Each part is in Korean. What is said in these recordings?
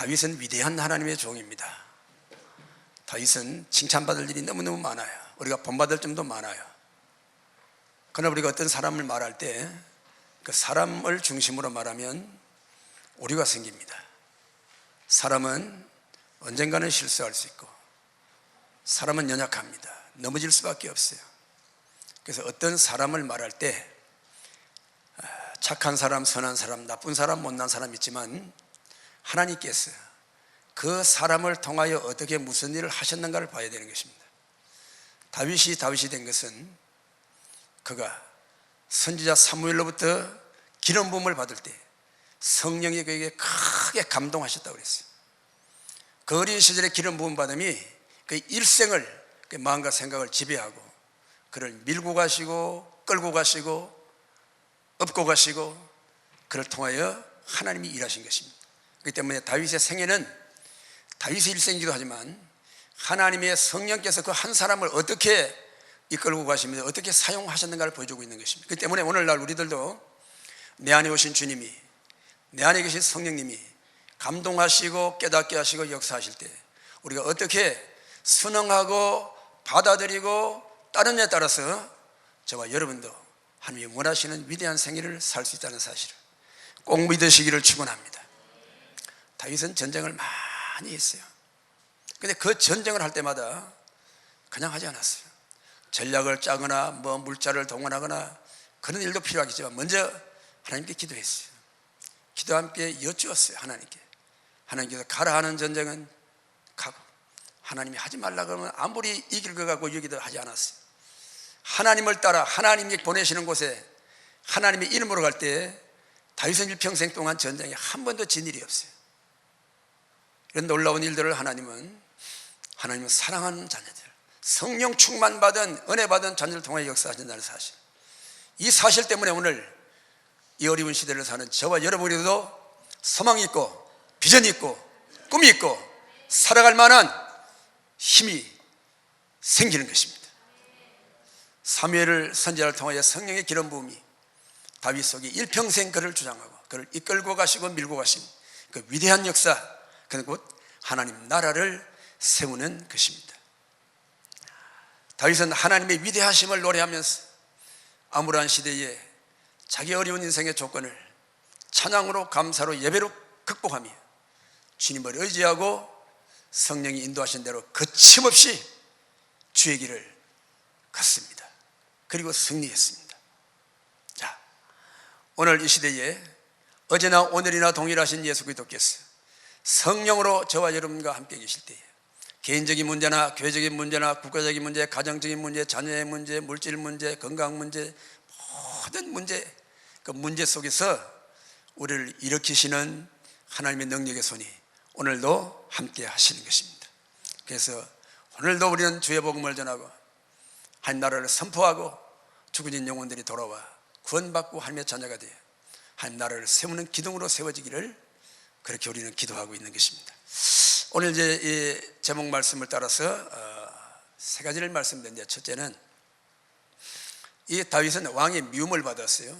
다윗은 위대한 하나님의 종입니다. 다윗은 칭찬받을 일이 너무너무 많아요. 우리가 본받을 점도 많아요. 그러나 우리가 어떤 사람을 말할 때 그 사람을 중심으로 말하면 오류가 생깁니다. 사람은 언젠가는 실수할 수 있고 사람은 연약합니다. 넘어질 수밖에 없어요. 그래서 어떤 사람을 말할 때 착한 사람, 선한 사람, 나쁜 사람, 못난 사람 있지만 하나님께서 그 사람을 통하여 어떻게 무슨 일을 하셨는가를 봐야 되는 것입니다. 다윗이 된 것은 그가 선지자 사무엘로부터 기름 부음을 받을 때 성령이 그에게 크게 감동하셨다고 그랬어요. 그 어린 시절에 기름 부음 받음이 그 일생을, 그 마음과 생각을 지배하고 그를 밀고 가시고 끌고 가시고 업고 가시고 그를 통하여 하나님이 일하신 것입니다. 그렇기 때문에 다윗의 생애는 다윗의 일생이기도 하지만 하나님의 성령께서 그 한 사람을 어떻게 이끌고 가시면서 어떻게 사용하셨는가를 보여주고 있는 것입니다. 그렇기 때문에 오늘날 우리들도 내 안에 오신 주님이, 내 안에 계신 성령님이 감동하시고 깨닫게 하시고 역사하실 때 우리가 어떻게 순응하고 받아들이고 따르냐에 따라서 저와 여러분도 하나님이 원하시는 위대한 생애를 살 수 있다는 사실을 꼭 믿으시기를 축원합니다. 다윗은 전쟁을 많이 했어요. 그런데 그 전쟁을 할 때마다 그냥 하지 않았어요. 전략을 짜거나 물자를 동원하거나 그런 일도 필요하겠지만 먼저 하나님께 기도했어요. 기도와 함께 여쭈었어요. 하나님께서 가라 하는 전쟁은 가고 하나님이 하지 말라 그러면 아무리 이길 것 같고 여기도 하지 않았어요. 하나님을 따라 하나님이 보내시는 곳에 하나님의 이름으로 갈 때 다윗은 일평생 동안 전쟁에 한 번도 진 일이 없어요. 이런 놀라운 일들을 하나님은 사랑하는 자녀들, 성령 충만받은 은혜 받은 자녀를 통해 역사하신다는 사실, 이 사실 때문에 오늘 이 어려운 시대를 사는 저와 여러분에게도 소망이 있고 비전이 있고 꿈이 있고 살아갈 만한 힘이 생기는 것입니다. 사무엘 선지자를 통하여 성령의 기름 부음이 다윗 속에 일평생 그를 주장하고 그를 이끌고 가시고 밀고 가신 그 위대한 역사, 그는 곧 하나님 나라를 세우는 것입니다. 다윗은 하나님의 위대하심을 노래하면서 암울한 시대에 자기 어려운 인생의 조건을 찬양으로 감사로 예배로 극복하며 주님을 의지하고 성령이 인도하신 대로 거침없이 주의 길을 갔습니다. 그리고 승리했습니다. 자, 오늘 이 시대에 어제나 오늘이나 동일하신 예수 그리스도께서 성령으로 저와 여러분과 함께 계실 때에 개인적인 문제나 교회적인 문제나 국가적인 문제, 가정적인 문제, 자녀의 문제, 물질 문제, 건강 문제, 모든 문제, 그 문제 속에서 우리를 일으키시는 하나님의 능력의 손이 오늘도 함께 하시는 것입니다. 그래서 오늘도 우리는 주의 복음을 전하고 하나님 나라를 선포하고 죽어진 영혼들이 돌아와 구원받고 하나님의 자녀가 되어 하나님 나라를 세우는 기둥으로 세워지기를 그렇게 우리는 기도하고 있는 것입니다. 오늘 이제 이 제목 말씀을 따라서 세 가지를 말씀드렸는데, 첫째는 이 다윗은 왕의 미움을 받았어요.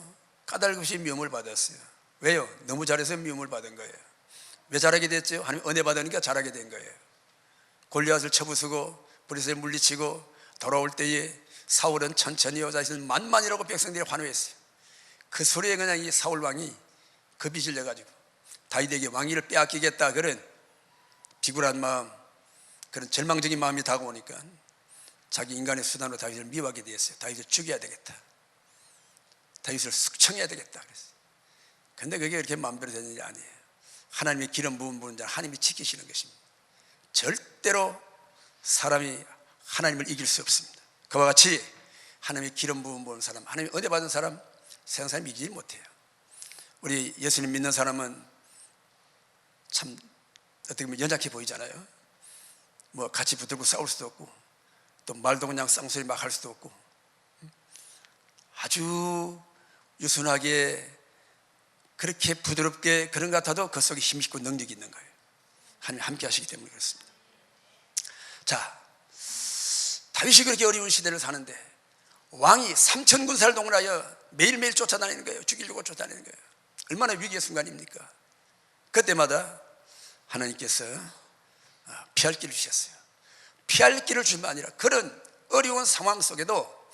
까닭없이 미움을 받았어요. 왜요? 너무 잘해서 미움을 받은 거예요. 왜 잘하게 됐죠? 하나님 은혜 받으니까 잘하게 된 거예요. 골리앗을 쳐부수고 브리스를 물리치고 돌아올 때에 사울은 천천히 여자이신 만만이라고 백성들이 환호했어요. 그 소리에 그냥 이 사울 왕이 겁이 질려가지고 다윗에게 왕위를 빼앗기겠다 그런 비굴한 마음, 그런 절망적인 마음이 다가오니까 자기 인간의 수단으로 다윗을 미워하게 되었어요. 다윗을 죽여야 되겠다, 다윗을 숙청해야 되겠다 그랬어요. 근데 그게 그렇게 마음대로 되는 일이 아니에요. 하나님의 기름 부은 자는 하나님이 지키시는 것입니다. 절대로 사람이 하나님을 이길 수 없습니다. 그와 같이 하나님의 기름 부은 사람, 하나님의 은혜 받은 사람, 세상 사람이 이기지 못해요. 우리 예수님 믿는 사람은 참 어떻게 보면 연약해 보이잖아요. 뭐 같이 붙들고 싸울 수도 없고 또 말도 그냥 쌍소리 막 할 수도 없고 아주 유순하게 그렇게 부드럽게 그런 것 같아도 그 속에 힘이 있고 능력이 있는 거예요. 하나님 함께 하시기 때문에 그렇습니다. 자, 다윗이 그렇게 어려운 시대를 사는데 왕이 3천 군사를 동원하여 매일매일 쫓아다니는 거예요. 죽이려고 쫓아다니는 거예요. 얼마나 위기의 순간입니까? 그때마다 하나님께서 피할 길을 주셨어요. 피할 길을 줄 뿐만 아니라 그런 어려운 상황 속에도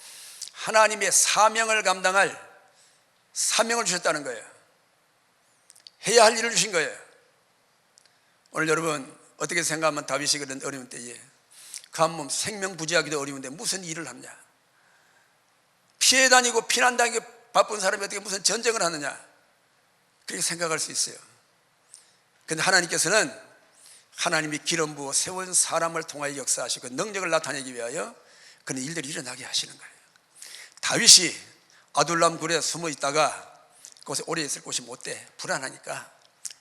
하나님의 사명을 감당할 사명을 주셨다는 거예요. 해야 할 일을 주신 거예요. 오늘 여러분 어떻게 생각하면 다윗이 그런 어려운 때에 그 한 몸 생명부지하기도 어려운데 무슨 일을 하냐, 피해 다니고 피난 다니고 바쁜 사람이 어떻게 무슨 전쟁을 하느냐, 그렇게 생각할 수 있어요. 그런데 하나님께서는 하나님이 기름 부어 세운 사람을 통하여 역사하시고 능력을 나타내기 위하여 그런 일들이 일어나게 하시는 거예요. 다윗이 아둘람 굴에 숨어 있다가 그곳에 오래 있을 곳이 못 돼 불안하니까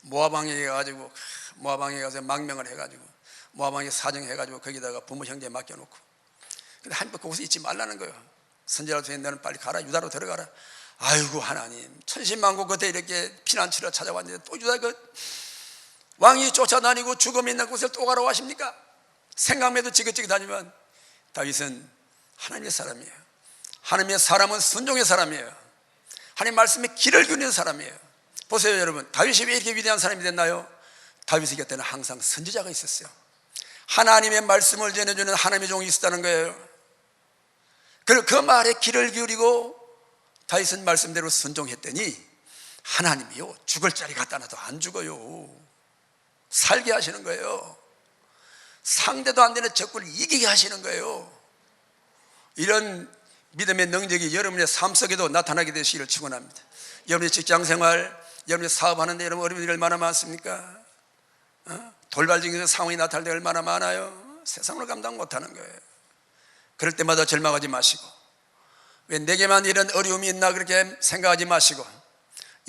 모압 왕에게 가가지고 모압 왕에게 가서 망명을 해가지고 모압 왕에게 사정해가지고 거기다가 부모 형제에 맡겨놓고, 근데 하나님 그곳에 있지 말라는 거예요. 선지자로 된 너는 빨리 가라, 유다로 들어가라. 아이고 하나님, 천신만고 그때 이렇게 피난처를 찾아왔는데 또 유다 그 왕이 쫓아다니고 죽음 있는 곳을 또 가라고 하십니까? 생각만 해도 지긋지긋하지만 다윗은 하나님의 사람이에요. 하나님의 사람은 순종의 사람이에요. 하나님 말씀에 길을 균는 사람이에요. 보세요 여러분, 다윗이 왜 이렇게 위대한 사람이 됐나요? 다윗의 곁에는 항상 선지자가 있었어요. 하나님의 말씀을 전해주는 하나님의 종이 있었다는 거예요. 그리고 그 말에 귀를 기울이고 다윗은 말씀대로 순종했더니 하나님이요, 죽을 자리 갖다 놔도 안 죽어요. 살게 하시는 거예요. 상대도 안 되는 적군을 이기게 하시는 거예요. 이런 믿음의 능력이 여러분의 삶 속에도 나타나게 되시기를 축원합니다. 여러분의 직장생활, 여러분의 사업하는데 여러분 어려운 일이 얼마나 많습니까? 돌발적인 상황이 나타날 때 얼마나 많아요. 세상을 감당 못하는 거예요. 그럴 때마다 절망하지 마시고, 왜 내게만 이런 어려움이 있나 그렇게 생각하지 마시고,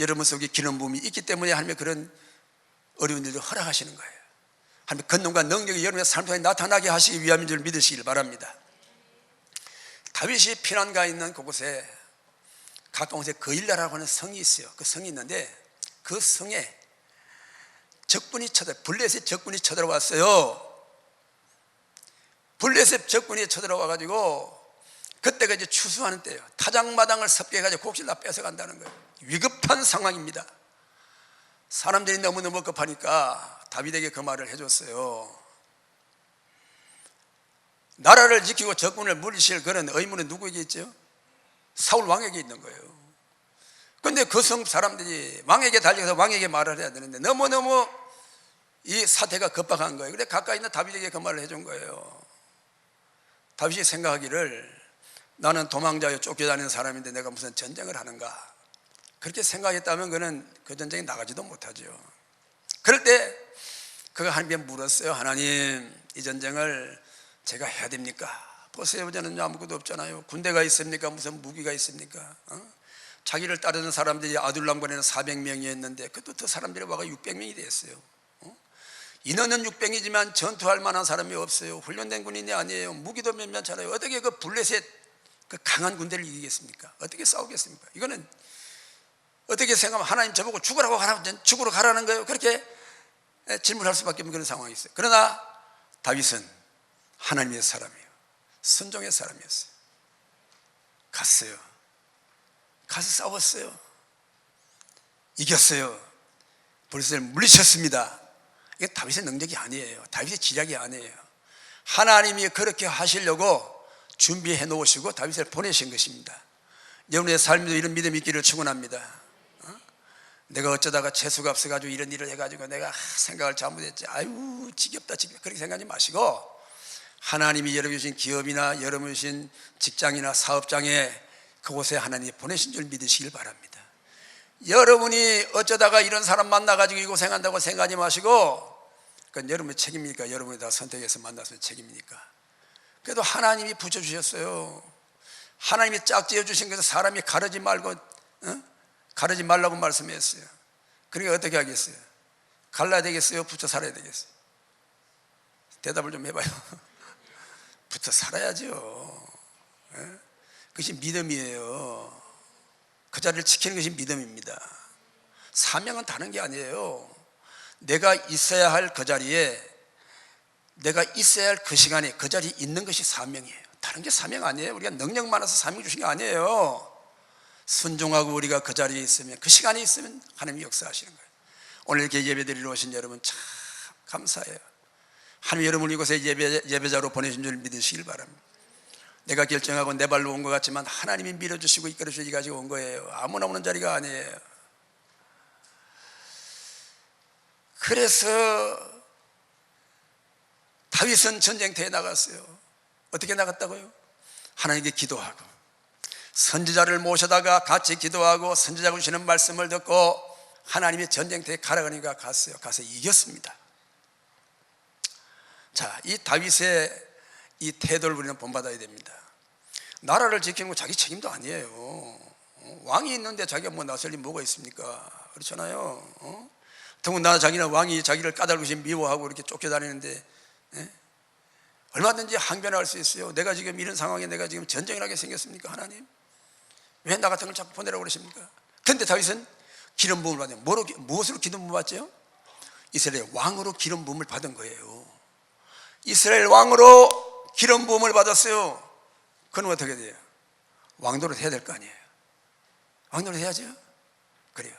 여러분 속에 기름 부음이 있기 때문에 하나님의 그런 어려운 일을 허락하시는 거예요. 하나님의 권능과 능력이 여러분의 삶 속에 나타나게 하시기 위함인 줄 믿으시길 바랍니다. 다윗이 피난가 있는 그곳에 가까운 곳에 거일라라고 하는 성이 있어요. 그 성이 있는데 그 성에 적군이 블레셋 적군이 쳐들어왔어요. 블레셋 적군이 쳐들어와가지고 그때가 이제 추수하는 때예요. 타작마당을 섭개해가지고 곡식 다 뺏어간다는 거예요. 위급한 상황입니다. 사람들이 너무너무 급하니까 다윗에게 그 말을 해줬어요. 나라를 지키고 적군을 물리칠 그런 의무는 누구에게 있죠? 사울 왕에게 있는 거예요. 그런데 그 성 사람들이 왕에게 달려가서 왕에게 말을 해야 되는데 너무너무 이 사태가 급박한 거예요. 그런데 가까이 있는 다윗에게 그 말을 해준 거예요. 다윗이 생각하기를 나는 도망자여 쫓겨다니는 사람인데 내가 무슨 전쟁을 하는가, 그렇게 생각했다면 그는 그 전쟁에 나가지도 못하죠. 그럴 때 그가 하나님께 물었어요. 하나님, 이 전쟁을 제가 해야 됩니까? 보세요, 저는 아무것도 없잖아요. 군대가 있습니까? 무슨 무기가 있습니까? 자기를 따르는 사람들이 아둘람관에는 400명이었는데 그것도 사람들이 와가 600명이 됐어요. 인원은 600이지만 전투할 만한 사람이 없어요. 훈련된 군인이 아니에요. 무기도 몇몇잖아요. 어떻게 그 블레셋 그 강한 군대를 이기겠습니까? 어떻게 싸우겠습니까? 이거는 어떻게 생각하면 하나님 저보고 죽으라고 가라는, 죽으러 가라는 거예요. 그렇게 질문할 수밖에 없는 그런 상황이 있어요. 그러나 다윗은 하나님의 사람이에요. 순종의 사람이었어요. 갔어요. 가서 싸웠어요. 이겼어요. 블레셋을 물리쳤습니다. 이게 다윗의 능력이 아니에요. 다윗의 지략이 아니에요. 하나님이 그렇게 하시려고 준비해 놓으시고 다윗을 보내신 것입니다. 여러분의 삶에도 이런 믿음이 있기를 축원합니다. 내가 어쩌다가 재수가 없어가지고 이런 일을 해가지고 내가 생각을 잘못했지, 아유 지겹다 지겹다, 그렇게 생각하지 마시고 하나님이 여러분 주신 기업이나 여러분 주신 직장이나 사업장에 그곳에 하나님이 보내신 줄 믿으시길 바랍니다. 여러분이 어쩌다가 이런 사람 만나가지고 이 고생한다고 생각하지 마시고, 그건 여러분의 책임이니까, 여러분이 다 선택해서 만나서 책임이니까. 그래도 하나님이 붙여주셨어요. 하나님이 짝지어 주신 것을 사람이 가르지 말고, 가르지 말라고 말씀했어요. 그러니까 어떻게 하겠어요? 갈라야 되겠어요? 붙여 살아야 되겠어요? 대답을 좀 해봐요. 붙어 살아야죠. 그것이 믿음이에요. 그 자리를 지키는 것이 믿음입니다. 사명은 다른 게 아니에요. 내가 있어야 할 그 자리에, 내가 있어야 할 그 시간에 그 자리에 있는 것이 사명이에요. 다른 게 사명 아니에요. 우리가 능력 많아서 사명 주신 게 아니에요. 순종하고 우리가 그 자리에 있으면, 그 시간에 있으면 하나님이 역사하시는 거예요. 오늘 이렇게 예배드리러 오신 여러분 참 감사해요. 하나님 여러분을 이곳에 예배자로 보내신 줄 믿으시길 바랍니다. 내가 결정하고 내 발로 온 것 같지만 하나님이 밀어주시고 이끌어주시고 가지고 온 거예요. 아무나 오는 자리가 아니에요. 그래서 다윗은 전쟁터에 나갔어요. 어떻게 나갔다고요? 하나님께 기도하고 선지자를 모셔다가 같이 기도하고 선지자가 주시는 말씀을 듣고 하나님이 전쟁터에 가라가니까 갔어요. 가서 이겼습니다. 자, 이 다윗의 이 태도를 우리는 본받아야 됩니다. 나라를 지키는 건 자기 책임도 아니에요. 왕이 있는데 자기가 뭐 나설 일 뭐가 있습니까? 그렇잖아요. 더군다나 자기는 왕이 자기를 까닭없이 미워하고 이렇게 쫓겨다니는데 얼마든지 항변할 수 있어요. 내가 지금 이런 상황에 내가 지금 전쟁을 하게 생겼습니까? 하나님 왜 나 같은 걸 자꾸 보내라고 그러십니까? 그런데 다윗은 기름 부음을 받은 무엇으로 기름 부음을 받죠? 이스라엘 왕으로 기름 부음을 받은 거예요. 이스라엘 왕으로 기름 부음을 받았어요. 그건 어떻게 돼요? 왕노릇 해야 될 거 아니에요. 왕노릇 해야죠. 그래요.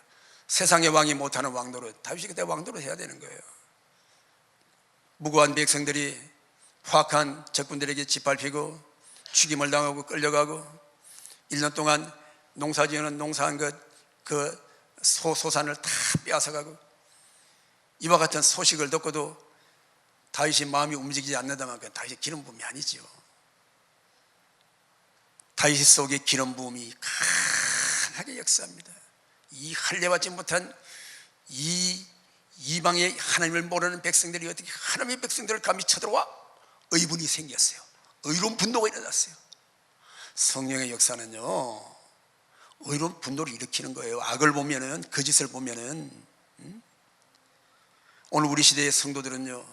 세상의 왕이 못하는 왕노릇, 다윗이 그때 왕노릇 해야 되는 거예요. 무고한 백성들이 화학한 적군들에게 짓밟히고 죽임을 당하고 끌려가고 1년 동안 농사지어는 농사한 그 소산을 다 빼앗아가고 이와 같은 소식을 듣고도 다윗이 마음이 움직이지 않는다면 다윗의 기름 부음이 아니지요. 다윗 속에 기름 부음이 강하게 역사합니다. 이 할례받지 못한 이 이방의 하나님을 모르는 백성들이 어떻게 하나님의 백성들을 감히 쳐들어와 의분이 생겼어요. 의로운 분노가 일어났어요. 성령의 역사는요, 의로운 분노를 일으키는 거예요. 악을 보면은, 거짓을 보면은. 오늘 우리 시대의 성도들은요,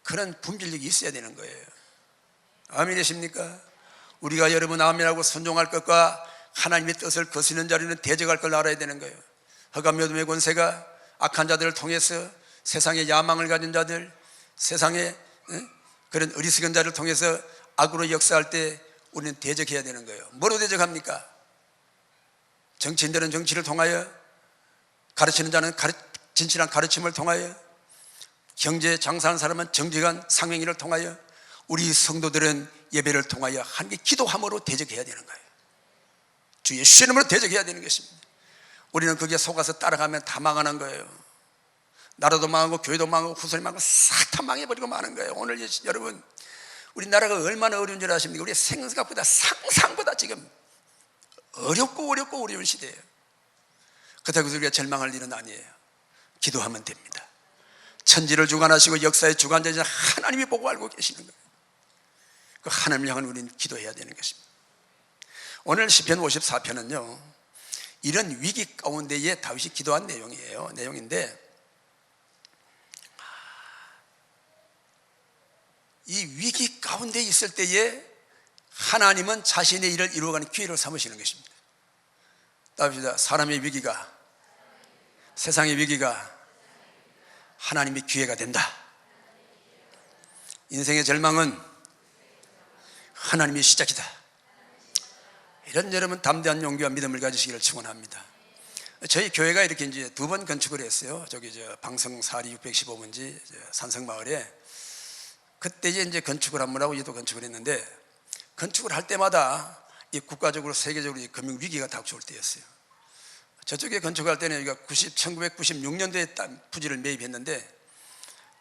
그런 분별력이 있어야 되는 거예요. 아멘이십니까? 우리가 여러분 아멘하고 순종할 것과 하나님의 뜻을 거스르는 자리는 대적할 걸 알아야 되는 거예요. 흑암 어둠의 권세가 악한 자들을 통해서 세상의 야망을 가진 자들, 세상의 그런 어리석은 자를 통해서 악으로 역사할 때 우리는 대적해야 되는 거예요. 뭐로 대적합니까? 정치인들은 정치를 통하여, 가르치는 자는 진실한 가르침을 통하여, 경제 장사하는 사람은 정직한 상행위를 통하여, 우리 성도들은 예배를 통하여 함께 기도함으로 대적해야 되는 거예요. 주 예수의 이름으로 대적해야 되는 것입니다. 우리는 거기에 속아서 따라가면 다 망하는 거예요. 나라도 망하고 교회도 망하고 후손이 망하고 싹 다 망해버리고 마는 거예요. 오늘 여러분, 우리나라가 얼마나 어려운 줄 아십니까? 우리 생각보다 상상보다 지금 어렵고 어려운 시대예요. 그렇다고 해서 우리가 절망할 일은 아니에요. 기도하면 됩니다. 천지를 주관하시고 역사의 주관자이신 하나님이 보고 알고 계시는 거예요. 그 하나님을 향한 우리는 기도해야 되는 것입니다. 오늘 시편 54편은요, 이런 위기 가운데에 다윗이 기도한 내용인데, 이 위기 가운데 있을 때에 하나님은 자신의 일을 이루어가는 기회를 삼으시는 것입니다. 따릅시다. 사람의 위기가, 세상의 위기가 하나님의 기회가 된다. 인생의 절망은 하나님의 시작이다. 이런 여러분 담대한 용기와 믿음을 가지시기를 축원합니다. 저희 교회가 이렇게 이제 2번 건축을 했어요. 저기 방성 사리 615번지 산성마을에. 그때 이제 건축을 한번 하고 얘도 건축을 했는데, 건축을 할 때마다 이 국가적으로 세계적으로 이 금융 위기가 닥쳐올 때였어요. 저쪽에 건축할 때는 여기가 1996년도에 부지를 매입했는데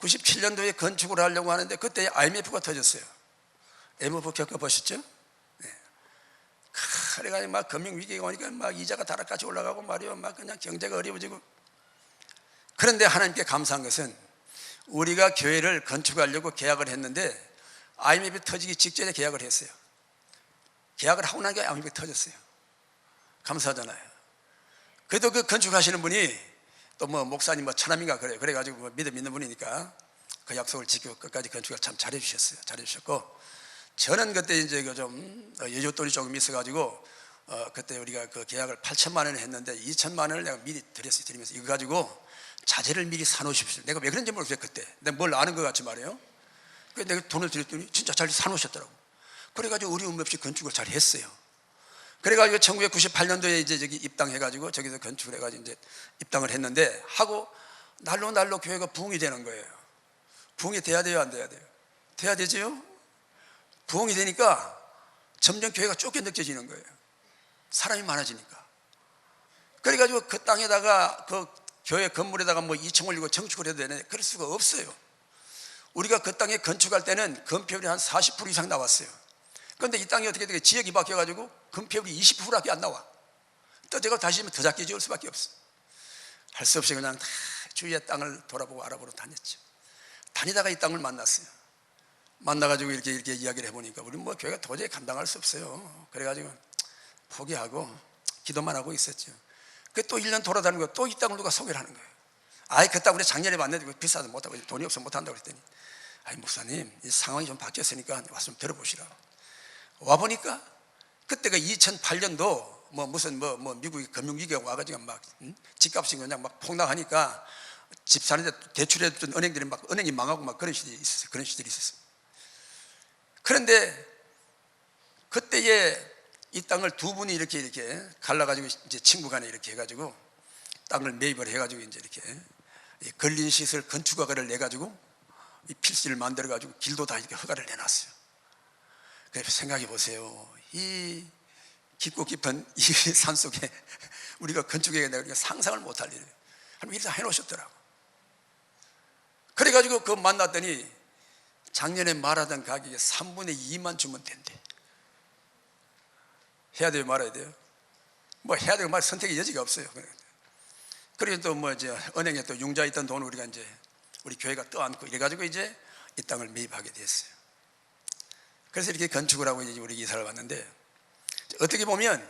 97년도에 건축을 하려고 하는데 그때 IMF가 터졌어요. IMF 겪어보셨죠? 네. 그래가지고 막 금융 위기가 오니까 막 이자가 다락같이 올라가고 말이요, 막 그냥 경제가 어려워지고. 그런데 하나님께 감사한 것은 우리가 교회를 건축하려고 계약을 했는데 IMF 터지기 직전에 계약을 했어요. 계약을 하고 나니까 IMF 터졌어요. 감사하잖아요. 그래도 그 건축하시는 분이 또 뭐 목사님 뭐 차남인가 그래요. 그래가지고 뭐 믿음 있는 분이니까 그 약속을 지키고 끝까지 건축을 참 잘해주셨어요. 잘해주셨고, 저는 그때 이제 그 좀 여윳돈이 조금 있어가지고 그때 우리가 그 계약을 8천만 원을 했는데 2천만 원을 내가 미리 드리면서 이거 가지고 자재를 미리 사놓으십시오. 내가 왜 그런지 모르겠어요. 그때 내가 뭘 아는 것 같이 말이에요. 그래서 내가 돈을 드렸더니 진짜 잘 사놓으셨더라고. 그래가지고 어려움 없이 건축을 잘 했어요. 그래가지고 1998년도에 이제 저기 입당해가지고 저기서 건축을 해가지고 이제 입당을 했는데, 하고 날로 교회가 부흥이 되는 거예요. 부흥이 돼야 돼요, 안 돼야 돼요? 돼야 되지요? 부흥이 되니까 점점 교회가 좁게 느껴지는 거예요. 사람이 많아지니까. 그래가지고 그 땅에다가 그 교회 건물에다가 뭐 2층 올리고 정축을 해도 되네, 그럴 수가 없어요. 우리가 그 땅에 건축할 때는 건폐율이 한 40% 이상 나왔어요. 그런데 이 땅이 어떻게 되게 지역이 바뀌어가지고 건폐율이 20%밖에 안 나와. 또 제가 다시 더 작게 지을 수밖에 없어. 할 수 없이 그냥 다 주위의 땅을 돌아보고 알아보러 다녔죠. 다니다가 이 땅을 만났어요. 만나가지고 이렇게 이야기를 해보니까 우리 뭐 교회가 도저히 감당할 수 없어요. 그래가지고 포기하고 기도만 하고 있었죠. 그 또 1년 돌아다니고 또 이 땅을 누가 소개를 하는 거예요. 아이, 그 땅 우리 작년에 만나고 비싸서 못하고 돈이 없어 못한다고 그랬더니, 아이 목사님, 이 상황이 좀 바뀌었으니까 와서 좀 들어보시라고. 와보니까 그때가 2008년도 무슨 미국이 금융위기가 와가지고 막 집값이 그냥 막 폭락하니까 집 사는데 대출해줬던 은행들이 막 은행이 망하고 막 그런 시절이 있었어요. 그런 시절이 있었어요. 그런데 그때에 이 땅을 두 분이 이렇게 갈라가지고 이제 친구간에 이렇게 해가지고 땅을 매입을 해가지고 이제 이렇게 근린 시설 건축 허가를 내가지고 이 필지를 만들어가지고 길도 다 이렇게 허가를 내놨어요. 그래서 생각해 보세요. 이 깊고 깊은 이 산속에 우리가 건축에 내가 상상을 못할 일이에요. 하나님 이렇게 해놓으셨더라고. 그래가지고 그 만났더니 작년에 말하던 가격에 3분의 2만 주면 된대. 해야 돼요, 말아야 돼요? 뭐 해야 되고 말 선택의 여지가 없어요. 그리고 또 이제 은행에 또 융자 있던 돈을 우리가 이제 우리 교회가 떠안고 이래가지고 이제 이 땅을 매입하게 됐어요. 그래서 이렇게 건축을 하고 이제 우리 이사를 왔는데, 어떻게 보면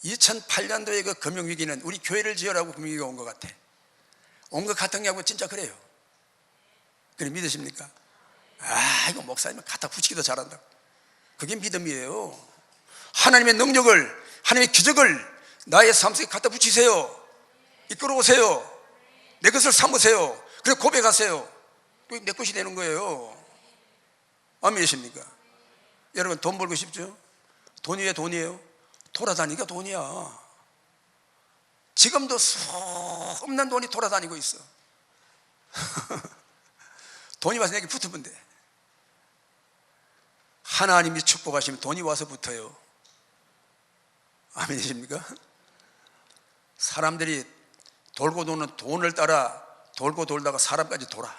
2008년도에 그 금융위기는 우리 교회를 지으라고 금융위기가 온 것 같아. 온 것 같은 게 아니고 진짜 그래요. 그래 믿으십니까? 아, 이거 목사님은 갖다 붙이기도 잘한다. 그게 믿음이에요. 하나님의 능력을, 하나님의 기적을 나의 삶 속에 갖다 붙이세요. 이끌어오세요. 내 것을 삼으세요. 그래 고백하세요. 내 것이 되는 거예요. 아멘이십니까? 여러분, 돈 벌고 싶죠? 돈이 왜 돈이에요? 돌아다니니까 돈이야. 지금도 수없는 돈이 돌아다니고 있어. 돈이 와서 내게 붙으면 돼. 하나님이 축복하시면 돈이 와서 붙어요. 아멘이십니까? 사람들이 돌고 도는 돈을 따라 돌고 돌다가 사람까지 돌아.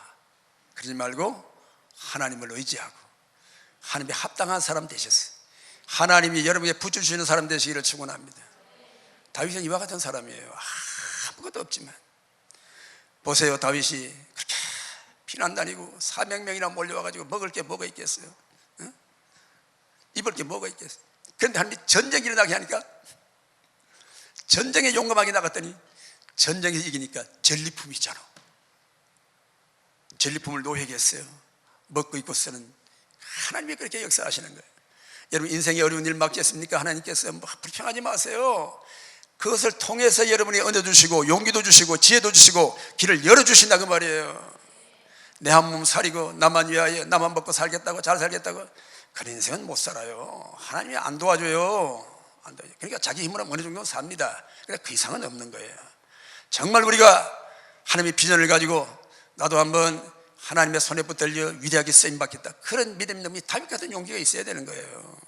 그러지 말고 하나님을 의지하고 하나님이 합당한 사람 되셨어요. 하나님이 여러분에게 붙여주시는 사람 되시기를 축원합니다. 다윗은 이와 같은 사람이에요. 아무것도 없지만. 보세요, 다윗이 그렇게 피난 다니고 400명이나 몰려와가지고 먹을 게 뭐가 있겠어요? 응? 입을 게 뭐가 있겠어요? 그런데 하나님이 전쟁이 일어나게 하니까 전쟁에 용감하게 나갔더니 전쟁에서 이기니까 전리품이잖아. 전리품을 노예게 했어요. 먹고 입고 쓰는 하나님이 그렇게 역사하시는 거예요. 여러분, 인생에 어려운 일 맡겼습니까? 하나님께서 불평하지 마세요. 그것을 통해서 여러분이 은혜 주시고 용기도 주시고 지혜도 주시고 길을 열어주신다 그 말이에요. 내 한 몸 살이고 나만 위하여 나만 먹고 살겠다고 잘 살겠다고 그런 인생은 못 살아요. 하나님이 안 도와줘요. 안 도와줘요. 그러니까 자기 힘으로 어느 정도는 삽니다. 그러니까 그 이상은 없는 거예요. 정말 우리가 하나님의 비전을 가지고 나도 한번 하나님의 손에 붙들려 위대하게 쓰임받겠다, 그런 믿음이 너무 다윗 같은 용기가 있어야 되는 거예요.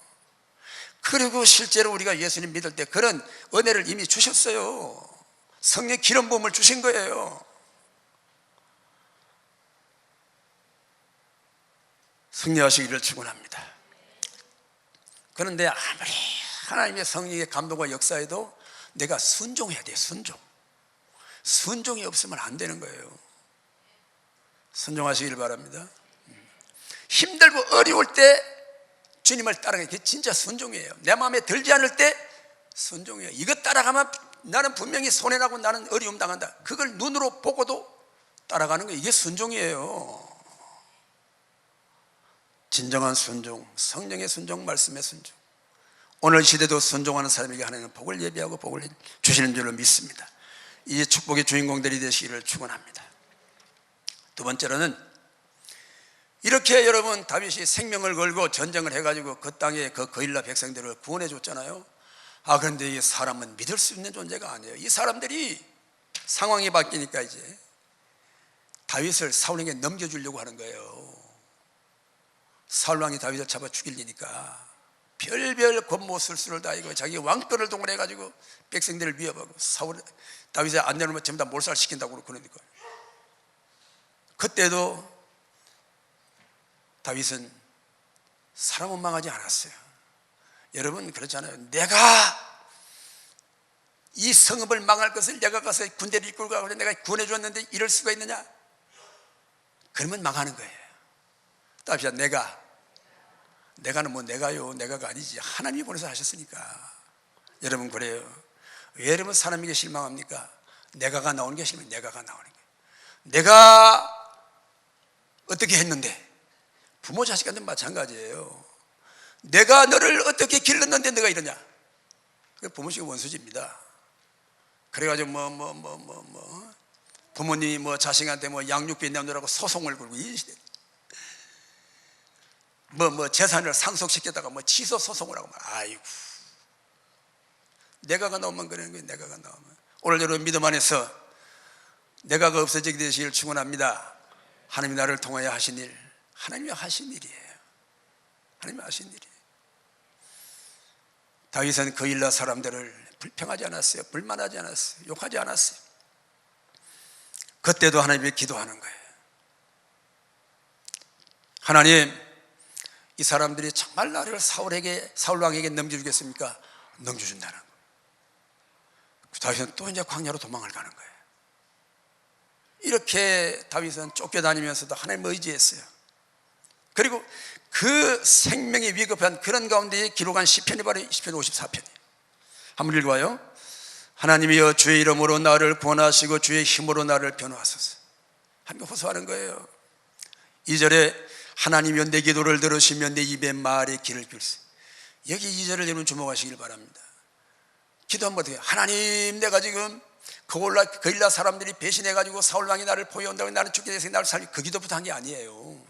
그리고 실제로 우리가 예수님 믿을 때 그런 은혜를 이미 주셨어요. 성령 기름 부음을 주신 거예요. 승리하시기를 축원합니다. 그런데 아무리 하나님의 성령의 감동과 역사에도 내가 순종해야 돼요. 순종이 없으면 안 되는 거예요. 순종하시기를 바랍니다. 힘들고 어려울 때 주님을 따라가는 게 진짜 순종이에요. 내 마음에 들지 않을 때 순종이에요. 이것 따라가면 나는 분명히 손해나고 나는 어려움 당한다, 그걸 눈으로 보고도 따라가는 거, 이게 순종이에요. 진정한 순종, 성령의 순종, 말씀의 순종. 오늘 시대도 순종하는 사람에게 하나님은 복을 예비하고 복을 주시는 줄로 믿습니다. 이 축복의 주인공들이 되시기를 축원합니다. 두 번째로는 이렇게 여러분, 다윗이 생명을 걸고 전쟁을 해가지고 그 땅에 그 거일라 백성들을 구원해 줬잖아요. 그런데 이 사람은 믿을 수 있는 존재가 아니에요. 이 사람들이 상황이 바뀌니까 이제 다윗을 사울에게 넘겨주려고 하는 거예요. 사울 왕이 다윗을 잡아 죽이려니까 별별 권모술수를 다하고 자기 왕권을 동원해 가지고 백성들을 위협하고 다윗의 안 내놓으면 전부 다 몰살시킨다고 그러니까. 그때도 다윗은 사람 원망하지 않았어요. 여러분 그렇잖아요. 내가 이 성읍을 망할 것을 내가 가서 군대를 이끌고 가고 내가 구원해 줬는데 이럴 수가 있느냐? 그러면 망하는 거예요. 답이야. 내가는 뭐 내가요, 내가가 아니지. 하나님이 보내서 하셨으니까. 여러분 그래요. 왜 여러분 사람에게 실망합니까? 내가가 나오는 게 싫으면 내가가 나오는 거예요. 내가 어떻게 했는데, 부모 자식한테 마찬가지예요. 내가 너를 어떻게 길렀는데 너가 이러냐? 부모식의 원수집니다. 그래가지고 부모님이 자식한테 양육비 내놓으라고 소송을 걸고 이 시대. 재산을 상속시켰다가 취소 소송을 하고 아이고. 내가가 나오면 그러는 거예요. 내가가 나오면. 오늘 여러분 믿음 안에서 내가가 없어지게 되시길 축원합니다. 하나님이 나를 통하여 하신 일, 하나님이 하신 일이에요. 하나님이 하신 일이에요. 다윗은 그일라 사람들을 불평하지 않았어요. 불만하지 않았어요. 욕하지 않았어요. 그때도 하나님께 기도하는 거예요. 하나님, 이 사람들이 정말 나를 사울 왕에게 넘겨주겠습니까? 넘겨준다는 거예요. 다윗은 또 이제 광야로 도망을 가는 거예요. 이렇게 다윗은 쫓겨다니면서도 하나님을 의지했어요. 그리고 그 생명이 위급한 그런 가운데 기록한 시편이 바로 시편 54편이에요. 한번 읽어봐요. 하나님이여 주의 이름으로 나를 구원하시고 주의 힘으로 나를 변호하소서. 하나님 호소하는 거예요. 2절에 하나님이여 내 기도를 들으시며 내 입에 말에 귀를 기울이세요. 여기 2절을 여러분 주목하시길 바랍니다. 기도 한번 해요. 하나님, 내가 지금 그일라 사람들이 배신해가지고 사울왕이 나를 포위한다고 나는 죽게 돼서 나를 살리, 그 기도부터 한 게 아니에요.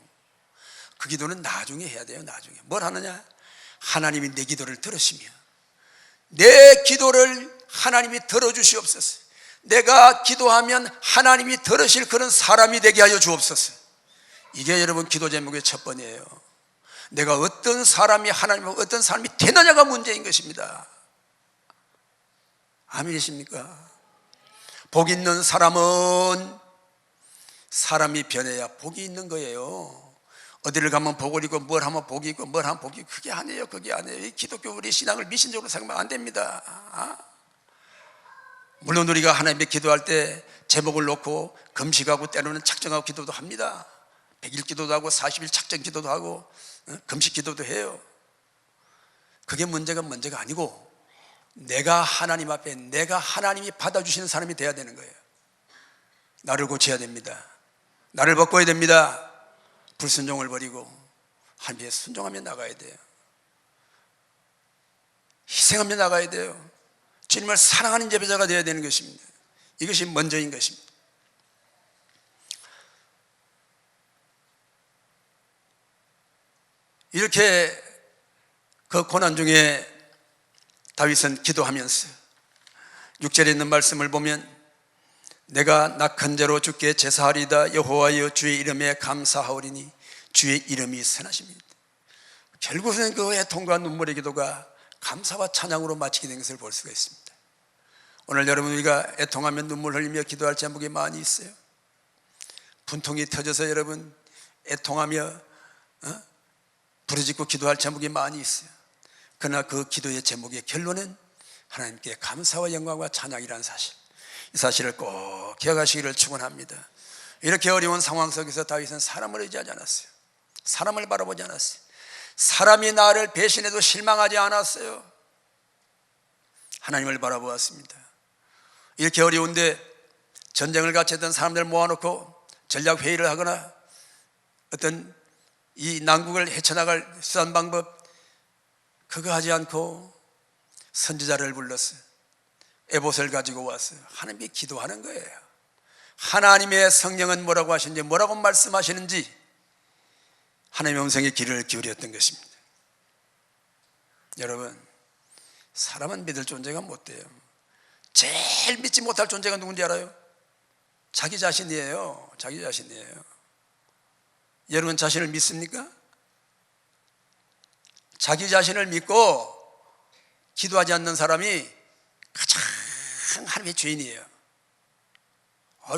그 기도는 나중에 해야 돼요. 나중에 뭘 하느냐? 하나님이 내 기도를 들으시며 내 기도를 하나님이 들어주시옵소서. 내가 기도하면 하나님이 들으실 그런 사람이 되게 하여 주옵소서. 이게 여러분 기도 제목의 첫 번이에요. 내가 어떤 사람이 하나님과 어떤 사람이 되느냐가 문제인 것입니다. 아멘이십니까? 복 있는 사람은 사람이 변해야 복이 있는 거예요. 어디를 가면 복을 있고 뭘 하면 복이 있고 뭘 하면 복이 있고, 그게 아니에요. 그게 아니에요. 이 기독교 우리 신앙을 미신적으로 생각하면 안 됩니다. 물론 우리가 하나님께 기도할 때 제목을 놓고 금식하고 때로는 작정하고 기도도 합니다. 100일 기도도 하고 40일 작정 기도도 하고 금식 기도도 해요. 그게 문제가 아니고 내가 하나님 앞에 내가 하나님이 받아주시는 사람이 돼야 되는 거예요. 나를 고쳐야 됩니다. 나를 바꿔야 됩니다. 불순종을 버리고 하나님께 순종하며 나가야 돼요. 희생하며 나가야 돼요. 주님을 사랑하는 예배자가 되어야 되는 것입니다. 이것이 먼저인 것입니다. 이렇게 그 고난 중에 다윗은 기도하면서 6절에 있는 말씀을 보면 내가 낙한 자로 주께 제사하리다. 여호와여 주의 이름에 감사하오리니 주의 이름이 선하십니다. 결국은 그 애통과 눈물의 기도가 감사와 찬양으로 마치게 된 것을 볼 수가 있습니다. 오늘 여러분 우리가 애통하며 눈물 흘리며 기도할 제목이 많이 있어요. 분통이 터져서 여러분 애통하며 부르짖고 기도할 제목이 많이 있어요. 그러나 그 기도의 제목의 결론은 하나님께 감사와 영광과 찬양이라는 사실, 이 사실을 꼭 기억하시기를 축원합니다. 이렇게 어려운 상황 속에서 다윗은 사람을 의지하지 않았어요. 사람을 바라보지 않았어요. 사람이 나를 배신해도 실망하지 않았어요. 하나님을 바라보았습니다. 이렇게 어려운데 전쟁을 같이 했던 사람들 모아놓고 전략회의를 하거나 어떤 이 난국을 헤쳐나갈 수단 방법, 그거 하지 않고 선지자를 불렀어요. 에봇을 가지고 왔어요. 하나님께 기도하는 거예요. 하나님의 성령은 뭐라고 하시는지, 뭐라고 말씀하시는지 하나님의 음성에 귀를 기울였던 것입니다. 여러분, 사람은 믿을 존재가 못 돼요. 제일 믿지 못할 존재가 누군지 알아요? 자기 자신이에요. 자기 자신이에요. 여러분 자신을 믿습니까? 자기 자신을 믿고 기도하지 않는 사람이 가장 하나님의 죄인이에요.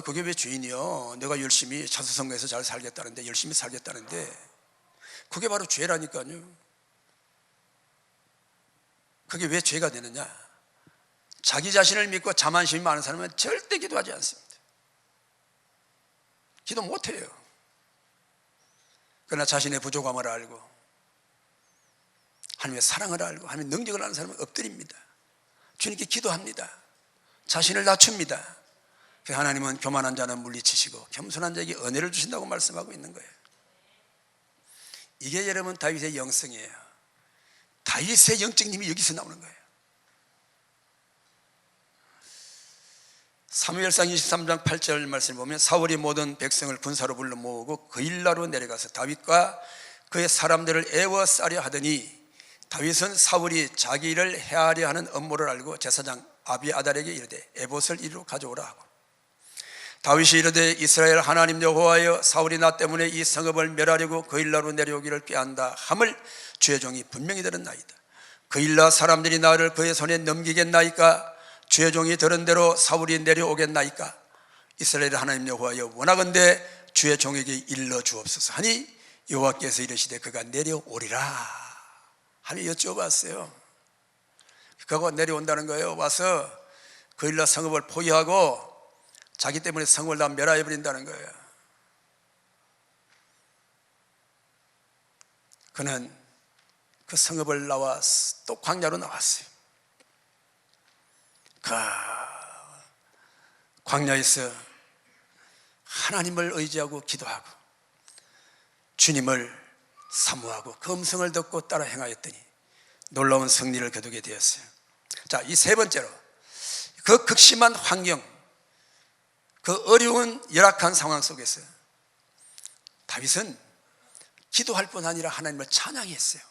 그게 왜 죄인이요? 내가 열심히 자수성가해서 잘 살겠다는데, 열심히 살겠다는데, 그게 바로 죄라니까요. 그게 왜 죄가 되느냐? 자기 자신을 믿고 자만심이 많은 사람은 절대 기도하지 않습니다. 기도 못해요. 그러나 자신의 부족함을 알고 하나님의 사랑을 알고 하나님의 능력을 아는 사람은 엎드립니다. 주님께 기도합니다. 자신을 낮춥니다. 하나님은 교만한 자는 물리치시고 겸손한 자에게 은혜를 주신다고 말씀하고 있는 거예요. 이게 여러분 다윗의 영성이에요. 다윗의 영적 힘이 여기서 나오는 거예요. 사무엘상 23장 8절 말씀을 보면 사울이 모든 백성을 군사로 불러 모으고 그일라로 내려가서 다윗과 그의 사람들을 애워싸려 하더니 다윗은 사울이 자기 일을 헤아려 하는 업무를 알고 제사장 아비아달에게 이르되 에봇을 이리로 가져오라 하고, 다윗이 이르되 이스라엘 하나님 여호와여, 사울이 나 때문에 이 성읍을 멸하려고 그일라로 내려오기를 꾀한다 함을 주의 종이 분명히 들었나이다. 그일라 사람들이 나를 그의 손에 넘기겠나이까? 주의 종이 들은 대로 사울이 내려오겠나이까? 이스라엘 하나님 여호와여, 원하건대 주의 종에게 일러 주옵소서 하니 여호와께서 이르시되 그가 내려오리라 하며 여쭤봤어요. 그가 내려온다는 거예요. 와서 그일라 성읍을 포위하고 자기 때문에 성읍을 다 멸하여버린다는 거예요. 그는 그 성읍을 나와 또 광야로 나왔어요. 그 광야에서 하나님을 의지하고 기도하고 주님을 사모하고 그 음성을 듣고 따라 행하였더니 놀라운 승리를 거두게 되었어요. 자, 이 세 번째로, 그 극심한 환경, 그 어려운 열악한 상황 속에서 다윗은 기도할 뿐 아니라 하나님을 찬양했어요.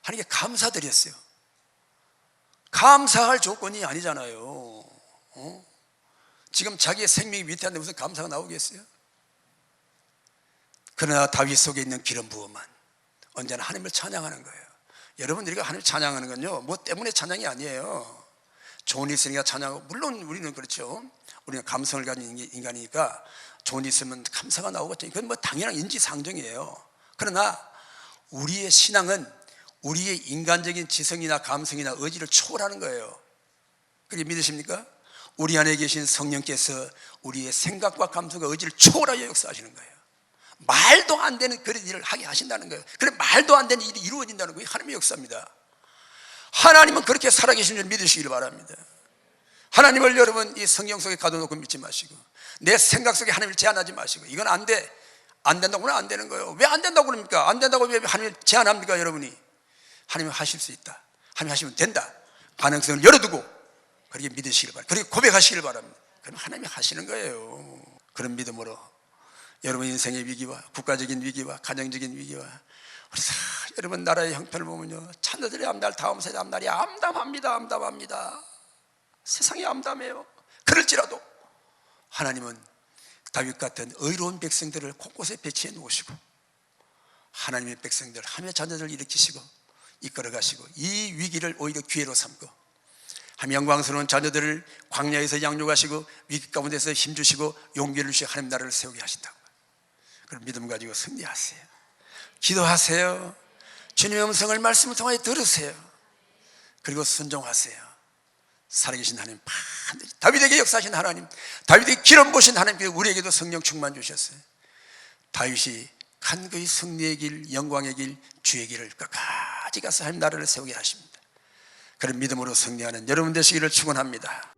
하나님께 감사드렸어요. 감사할 조건이 아니잖아요. 지금 자기의 생명이 위태한데 무슨 감사가 나오겠어요? 그러나 다윗 속에 있는 기름 부음은 언제나 하나님을 찬양하는 거예요. 여러분들이 하나님을 찬양하는 건요, 뭐 때문에 찬양이 아니에요. 좋은 일 있으니까 찬양하고, 물론 우리는 그렇죠. 우리는 감성을 가진 인간이니까 좋은 일 있으면 감사가 나오겠죠. 그건 뭐 당연한 인지상정이에요. 그러나 우리의 신앙은 우리의 인간적인 지성이나 감성이나 의지를 초월하는 거예요. 그게 믿으십니까? 우리 안에 계신 성령께서 우리의 생각과 감성과 의지를 초월하여 역사하시는 거예요. 말도 안 되는 그런 일을 하게 하신다는 거예요. 그래, 말도 안 되는 일이 이루어진다는 거예요. 하나님의 역사입니다. 하나님은 그렇게 살아계신 줄 믿으시길 바랍니다. 하나님을 여러분 이 성경 속에 가둬놓고 믿지 마시고, 내 생각 속에 하나님을 제한하지 마시고, 이건 안 돼, 안 된다고 하면 안 되는 거예요. 왜 안 된다고 그럽니까? 안 된다고 왜 하나님을 제한합니까? 여러분이 하나님은 하실 수 있다, 하나님 하시면 된다, 가능성을 열어두고 그렇게 믿으시길 바랍니다. 그렇게 고백하시길 바랍니다. 그럼 하나님이 하시는 거예요. 그런 믿음으로 여러분 인생의 위기와 국가적인 위기와 가정적인 위기와 우리 여러분 나라의 형편을 보면요, 찬자들의 앞날, 다음 세대 앞날이 암담합니다. 암담합니다. 세상이 암담해요. 그럴지라도 하나님은 다윗 같은 의로운 백성들을 곳곳에 배치해 놓으시고 하나님의 백성들, 하나님의 자녀들을 일으키시고 이끌어 가시고 이 위기를 오히려 기회로 삼고 하나님 영광스러운 자녀들을 광야에서 양육하시고 위기 가운데서 힘주시고 용기를 주시고 하나님 나라를 세우게 하신다고. 그런 믿음 가지고 승리하세요. 기도하세요. 주님의 음성을 말씀을 통하여 들으세요. 그리고 순종하세요. 살아계신 하나님, 반드시 다윗에게 역사하신 하나님, 다윗에게 기름 부으신 하나님께서 우리에게도 성령 충만 주셨어요. 다윗이 간거의 승리의 길, 영광의 길, 주의 길을 끝까지 가서 하나님 나라를 세우게 하십니다. 그런 믿음으로 승리하는 여러분 되시기를 축원합니다.